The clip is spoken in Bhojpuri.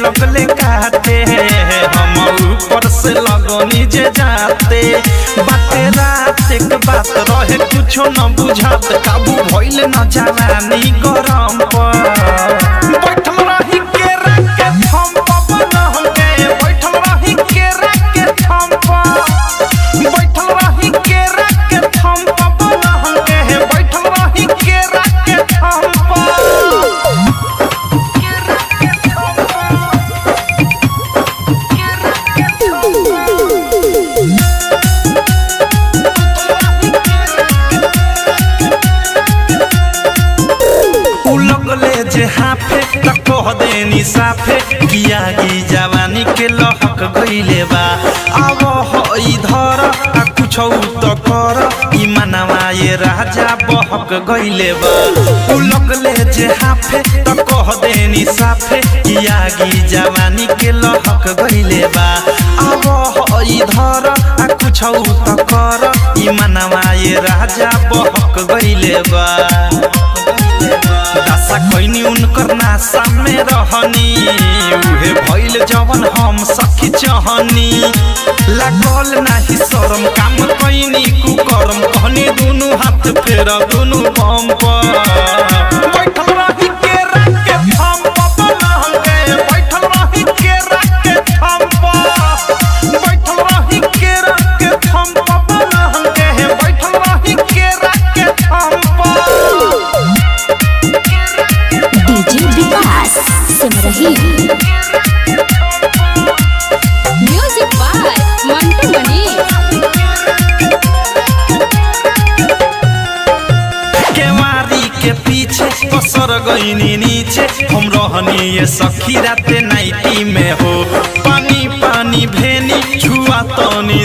लगले काटे हम ऊपर से लगनी जे जाते बाते रात एक बात रहे कुछो न बुझात काबू भइल न जवानी गरम पर बैठल रही के रखे थम पवन हो गए बैठल रही के रखे थम बैठल रही के रखे थम पवन हो गए बैठल रही के रखे थम लगले जे हाफे तक कह देनी साफे किया की जवानी के लहक गइले बा अब हो इधर आ कुछ तो कर ई मनवा ये राजा बहक गइले बा लगले जे हाफे तक कह देनी साफे किया की जवानी के लहक गइले बा अब हो इधर आ कुछ तो कर ई मनवा ये राजा बहक गइले बा दासा कोइनी उनकर नासा में रहनी उहे भइल जवन हम सखी चाहनी लागल नाही शरम काम कोइनी कुकरम कहनी दुनु हाथ फेर दुनु बम पर बैठल रही के रखे थम पवन हो गए बैठल रही के रखे थम बैठल रही के रखे थम पवन हो गए बैठल रही के रखे थम सिमरही म्यूजिक बाय मंटू मनी केवारी के पीछे पसर गईनी नीचे हम रहनी ये सखी राते नाइटी में हो पानी पानी भेनी छुआ तनी